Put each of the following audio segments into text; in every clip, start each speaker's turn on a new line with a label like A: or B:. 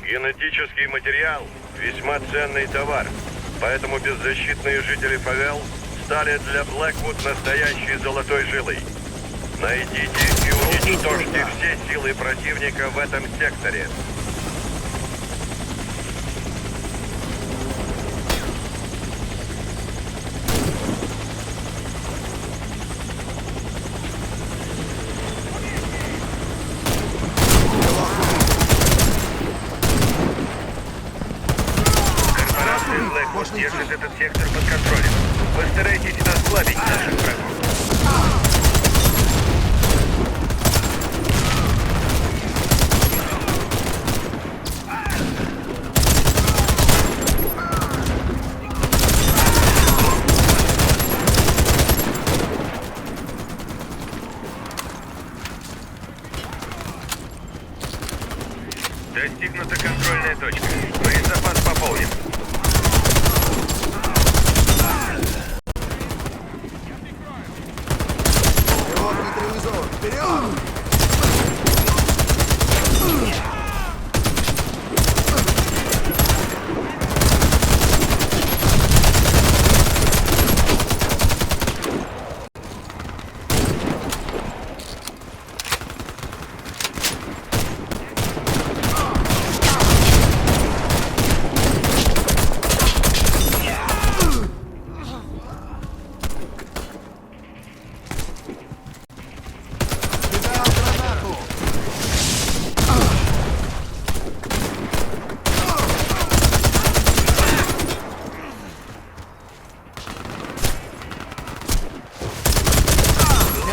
A: Генетический материал – весьма ценный товар, поэтому беззащитные жители фавел стали для Блэквуд настоящей золотой жилой. Найдите и уничтожьте все силы противника в этом секторе.
B: Блэквуд держит этот сектор под контролем. Постарайтесь ослабить наших врагов. Достигнута контрольная точка. Боезапас пополнен.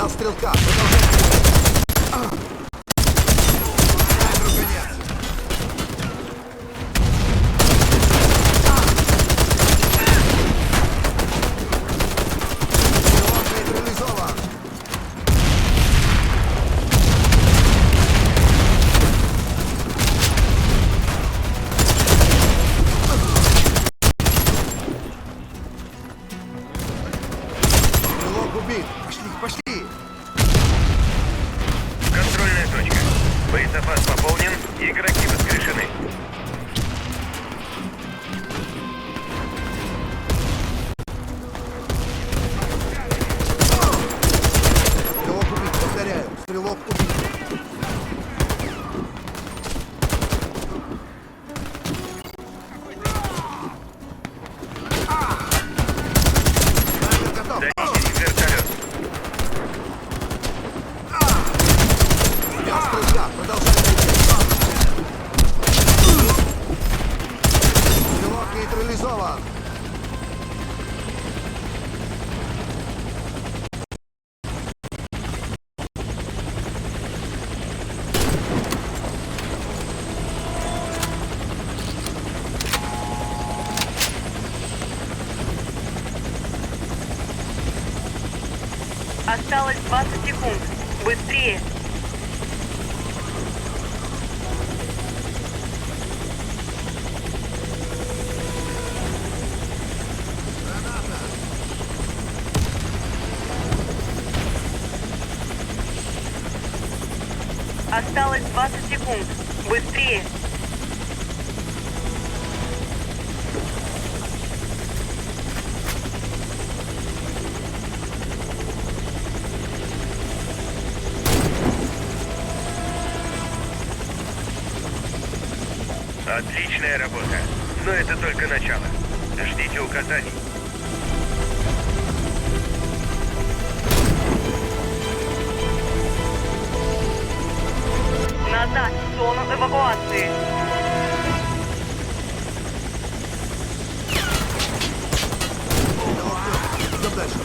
C: Стрелка, убит. Пошли.
B: Контрольная точка. Боезапас пополнен, игроки воскрешены.
C: Стрелок убит, повторяю. Стрелок убит.
B: Дайте вертолет.
C: Стрелка, продолжай. Стрелок нейтрализован.
D: Осталось 20 секунд. Быстрее! Осталось 20 секунд. Быстрее!
B: Отличная работа. Но это только начало. Ждите указаний.
D: Назад в зону эвакуации.
C: Идем дальше.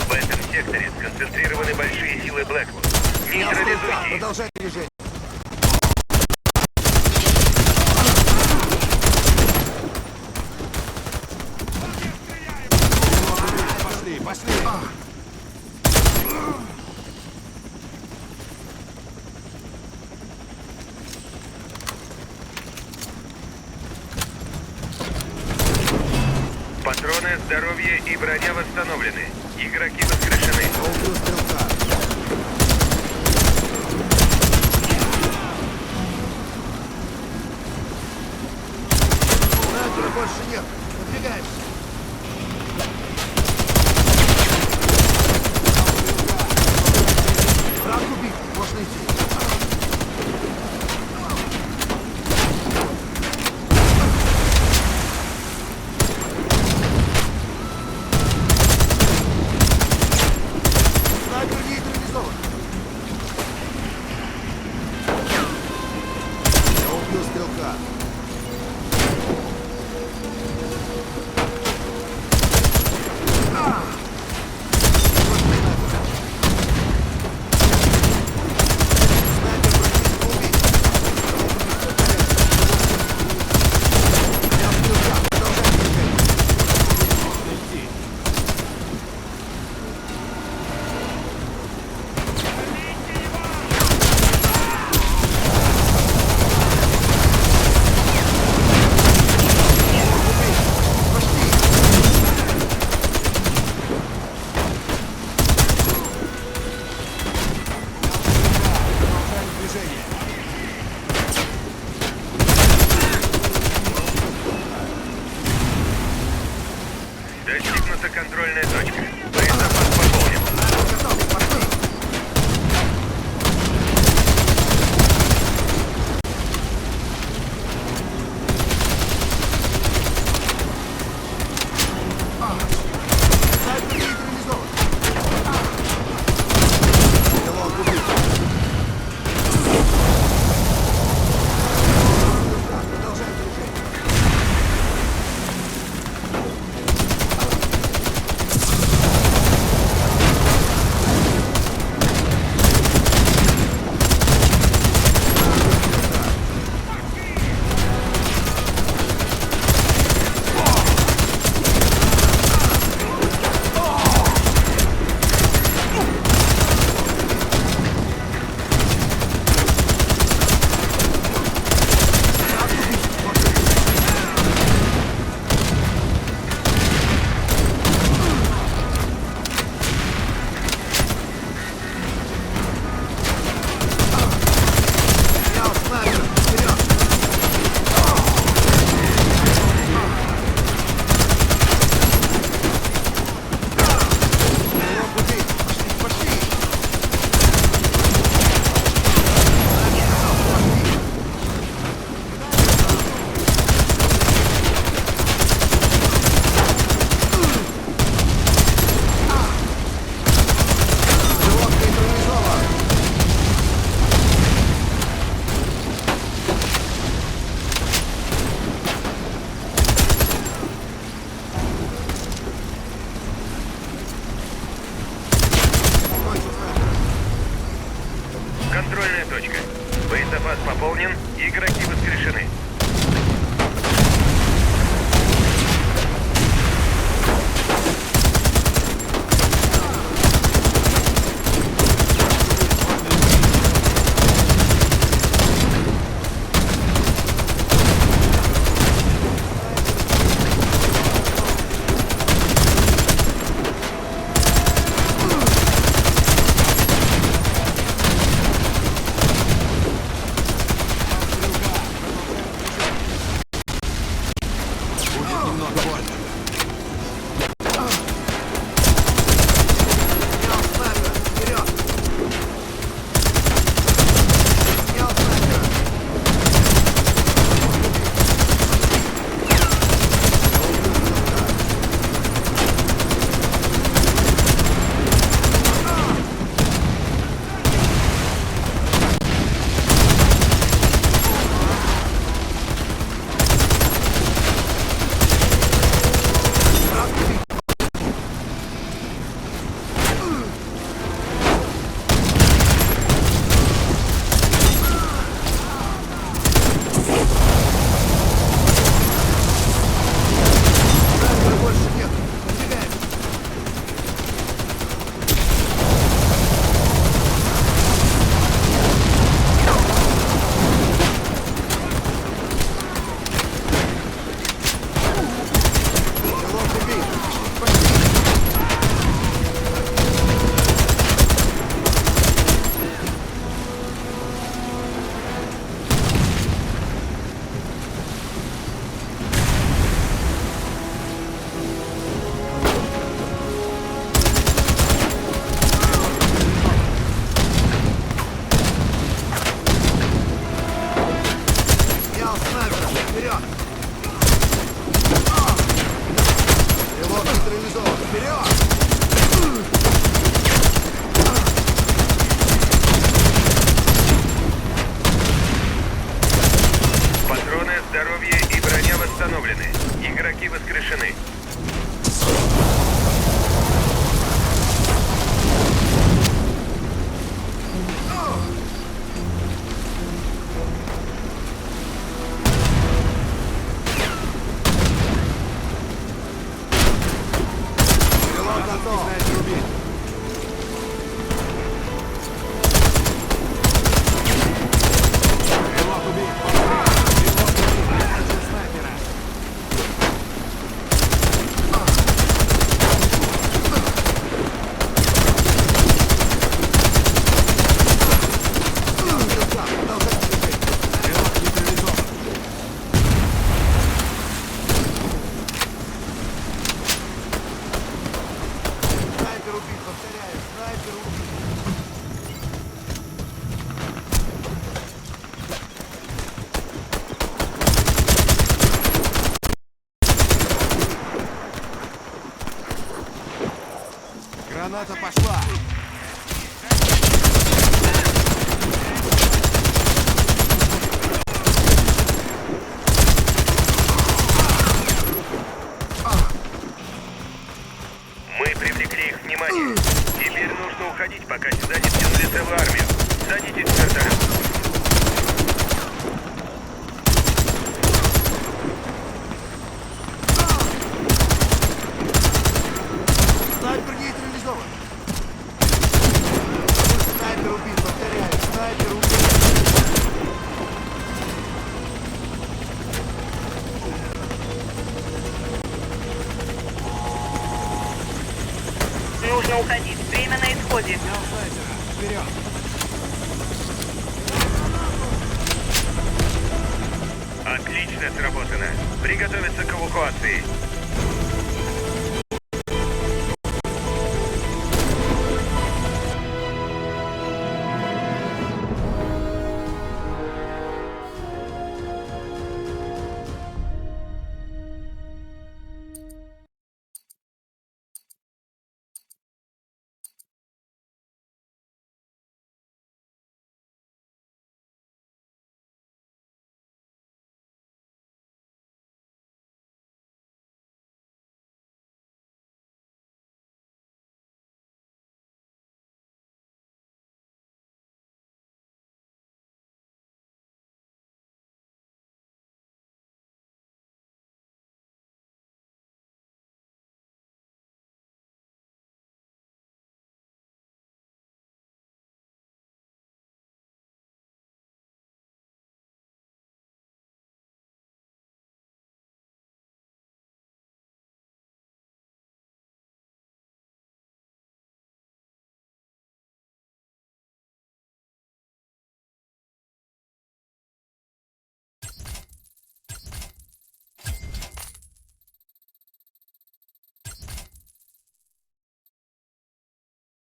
B: В этом секторе сконцентрированы большие силы Блэквуд. Нейтрализуйте их.
C: Продолжай движение. Пошли.
B: Орудия и броня восстановлены. Игроки воскрешены.
C: Я убил стрелка. Снайпера больше нет. Подвигаемся. Враг убит. Можно идти. Граната пошла.
B: Мы привлекли их внимание. Теперь нужно уходить, пока сюда не втянули целую армию. Садитесь в вертолет.
C: Снайпер нейтрализован. Снайпер убит, повторяю, снайпер убит.
D: Нужно уходить. Время на исходе.
C: Вперед.
B: Отлично сработано. Приготовиться к эвакуации.